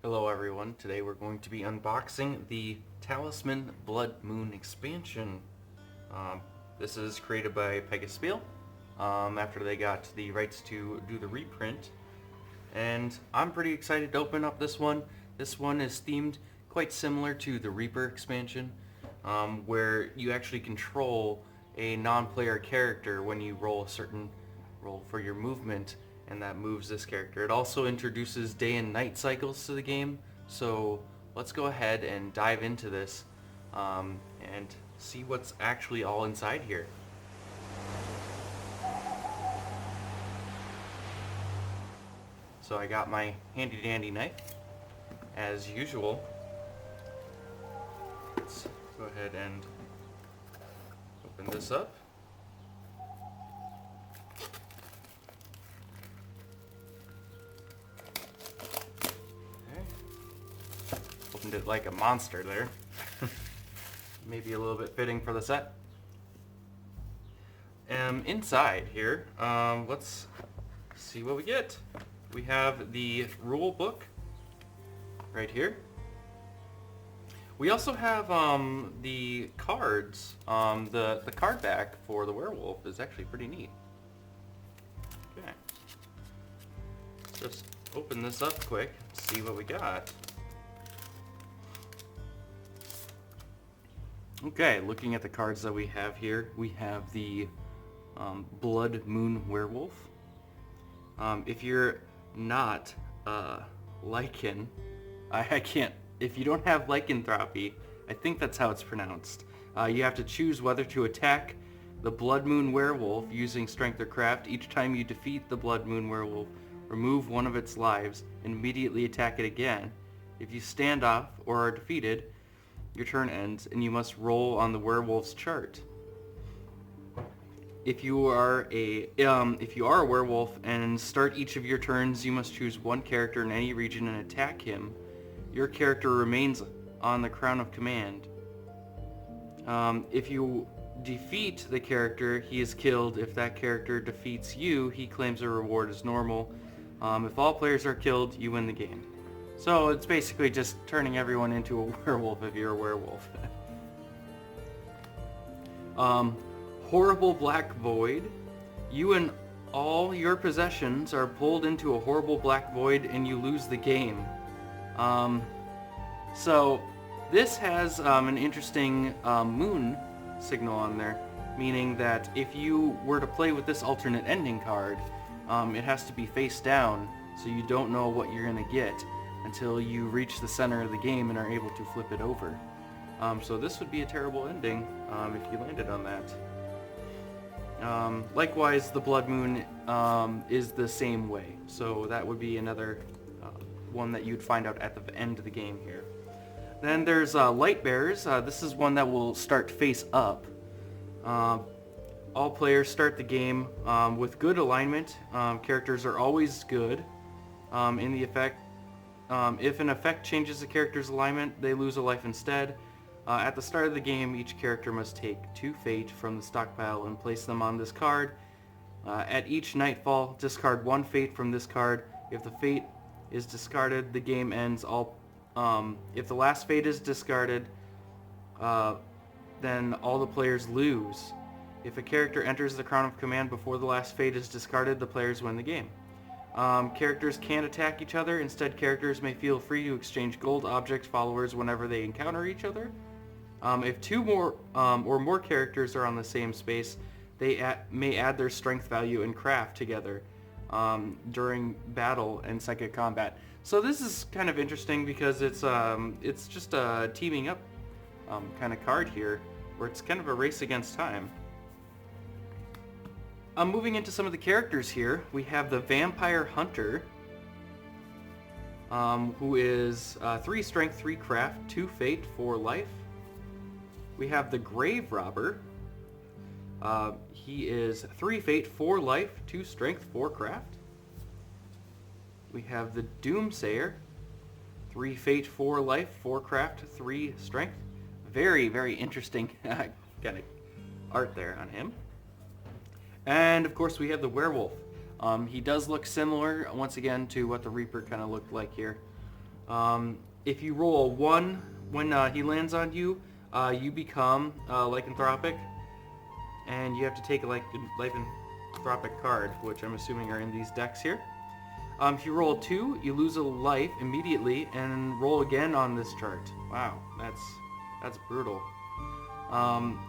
Hello everyone, today we're going to be unboxing the Talisman Blood Moon expansion. This is created by Pegaspiel after they got the rights to do the reprint. And I'm pretty excited to open up this one. This one is themed quite similar to the Reaper expansion, where you actually control a non-player character when you roll a certain roll for your movement, and that moves this character. It also introduces day and night cycles to the game, so let's go ahead and dive into this and see what's actually all inside here. So I got my handy dandy knife, as usual. Let's go ahead and open this up. Opened it like a monster there. Maybe a little bit fitting for the set. Inside here, let's see what we get. We have the rule book right here. We also have the cards. The card back for the Werewolf is actually pretty neat. Okay. Let's just open this up quick, see what we got. Okay, looking at the cards that we have here, we have the Blood Moon Werewolf. If you're not Lycan, I can't, if you don't have lycanthropy, I think that's how it's pronounced, you have to choose whether to attack the Blood Moon Werewolf using Strength or Craft. Each time you defeat the Blood Moon Werewolf, remove one of its lives and immediately attack it again. If you stand off or are defeated, your turn ends and you must roll on the werewolf's chart. If you are a werewolf and start each of your turns, you must choose one character in any region and attack him. Your character remains on the Crown of Command. If you defeat the character, he is killed. If that character defeats you, he claims a reward as normal. If all players are killed, you win the game. So it's basically just turning everyone into a werewolf if you're a werewolf. Horrible Black Void. You and all your possessions are pulled into a horrible black void and you lose the game. So this has an interesting moon signal on there, meaning that if you were to play with this alternate ending card, it has to be face down, so you don't know what you're going to get until you reach the center of the game and are able to flip it over. So this would be a terrible ending if you landed on that. Likewise, the Blood Moon is the same way, so that would be another one that you'd find out at the end of the game here. Then there's Lightbearers. This is one that will start face up. All players start the game with good alignment. Characters are always good. In the effect, if an effect changes the character's alignment, they lose a life instead. At the start of the game, each character must take 2 fate from the stockpile and place them on this card. At each nightfall, discard 1 fate from this card. If the fate is discarded, the game ends. If the last fate is discarded, then all the players lose. If a character enters the Crown of Command before the last fate is discarded, the players win the game. Characters can't attack each other. Instead, characters may feel free to exchange gold object followers whenever they encounter each other. If 2 or more characters are on the same space, they may add their strength value and craft together during battle and psychic combat. So this is kind of interesting because it's just a teaming up kind of card here, where it's kind of a race against time. Moving into some of the characters here, we have the Vampire Hunter, who is 3 strength, 3 craft, 2 fate, 4 life. We have the Grave Robber. He is 3 fate, 4 life, 2 strength, 4 craft. We have the Doomsayer, 3 fate, 4 life, 4 craft, 3 strength. Very, very interesting kind of art there on him. And of course we have the Werewolf. He does look similar, once again, to what the Reaper kind of looked like here. If you roll a 1 when he lands on you, you become lycanthropic, and you have to take a lycanthropic card, which I'm assuming are in these decks here. If you roll a 2, you lose a life immediately and roll again on this chart. Wow, that's brutal.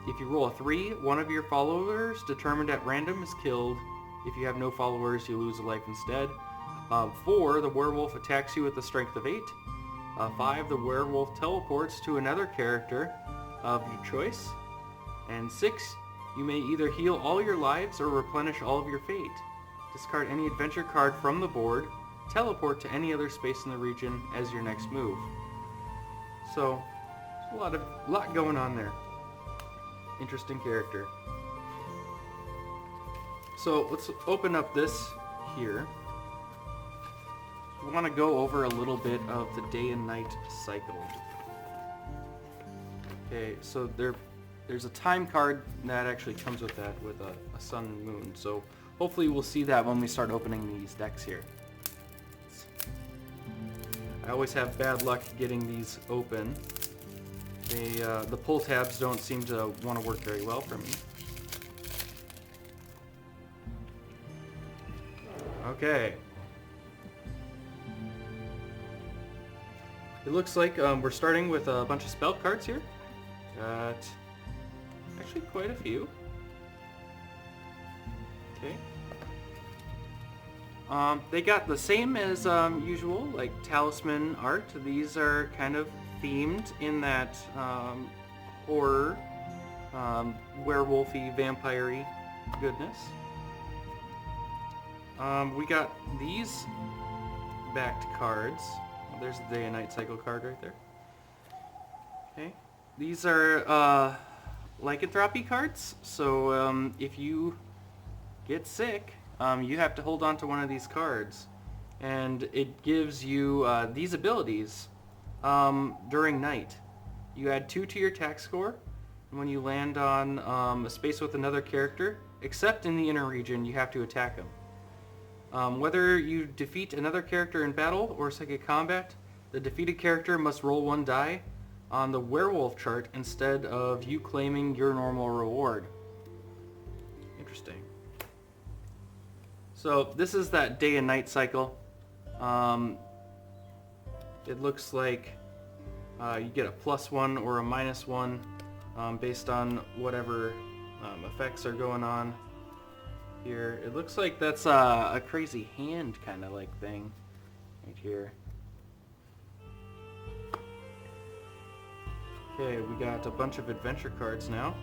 If you roll a 3, one of your followers determined at random is killed. If you have no followers, you lose a life instead. 4, the werewolf attacks you with a strength of 8. 5, the werewolf teleports to another character of your choice. And 6, you may either heal all your lives or replenish all of your fate. Discard any adventure card from the board. Teleport to any other space in the region as your next move. So, there's a lot going on there. Interesting character. So let's open up this here. We want to go over a little bit of the day and night cycle. Okay, so there's a time card that actually comes with that, with a sun and moon. So hopefully we'll see that when we start opening these decks here. I always have bad luck getting these open. The pull tabs don't seem to want to work very well for me. Okay. It looks like we're starting with a bunch of spell cards here. Got actually quite a few. Okay. They got the same as usual, like talisman art. These are kind of themed in that horror, werewolfy, vampire-y goodness. We got these backed cards. Well, there's the day and night cycle card right there. Okay. These are lycanthropy cards, so if you get sick, you have to hold on to one of these cards, and it gives you these abilities during night. You add 2 to your attack score, and when you land on a space with another character, except in the inner region, you have to attack them. Whether you defeat another character in battle or psychic combat, the defeated character must roll 1 die on the werewolf chart instead of you claiming your normal reward. Interesting. So this is that day and night cycle. It looks like you get a +1 or a -1 based on whatever effects are going on here. It looks like that's a crazy hand kind of like thing right here. Okay, we got a bunch of adventure cards now.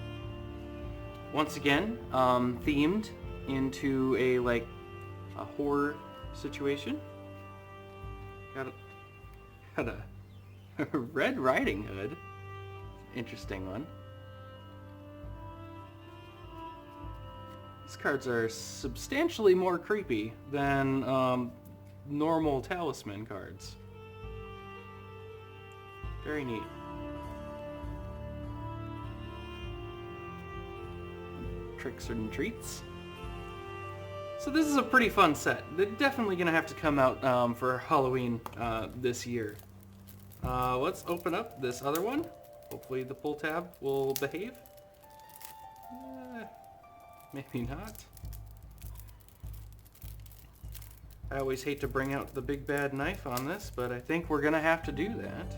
Once again, themed into a horror situation. Got a Red Riding Hood. Interesting one. These cards are substantially more creepy than normal talisman cards. Very neat. Tricks and treats. So this is a pretty fun set. They're definitely going to have to come out for Halloween this year. Let's open up this other one. Hopefully the pull tab will behave. Maybe not. I always hate to bring out the big bad knife on this, but I think we're going to have to do that.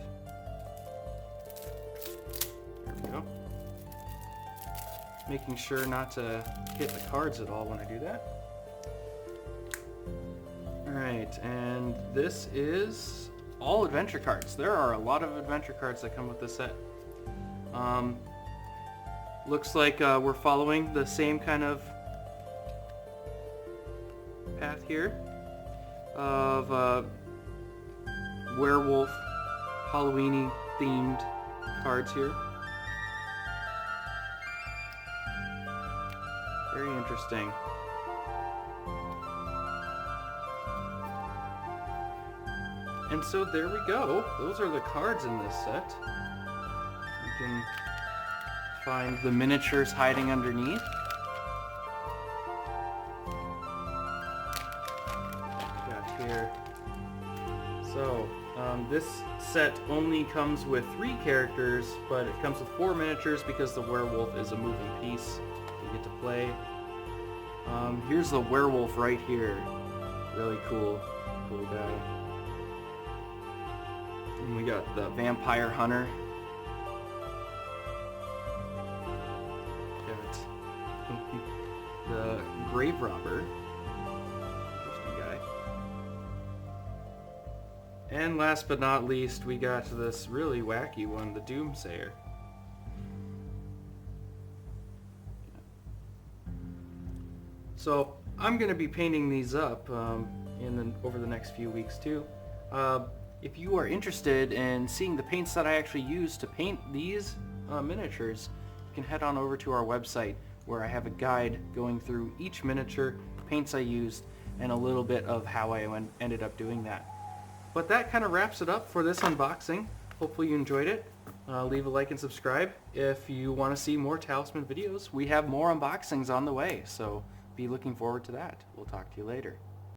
There we go. Making sure not to hit the cards at all when I do that. Alright, and this is all adventure cards. There are a lot of adventure cards that come with this set. Looks like we're following the same kind of path here of werewolf, Halloween-y themed cards here. Very interesting. And so there we go. Those are the cards in this set. You can find the miniatures hiding underneath. Got here. So This set only comes with 3 characters, but it comes with 4 miniatures because the werewolf is a moving piece you get to play. Here's the werewolf right here. Really cool guy. And we got the vampire hunter. Got the grave robber. Interesting guy. And last but not least, we got this really wacky one, the Doomsayer. So I'm going to be painting these up over the next few weeks too. If you are interested in seeing the paints that I actually use to paint these miniatures, you can head on over to our website where I have a guide going through each miniature, paints I used, and a little bit of how I ended up doing that. But that kind of wraps it up for this unboxing. Hopefully you enjoyed it. Leave a like and subscribe if you want to see more Talisman videos. We have more unboxings on the way, so be looking forward to that. We'll talk to you later.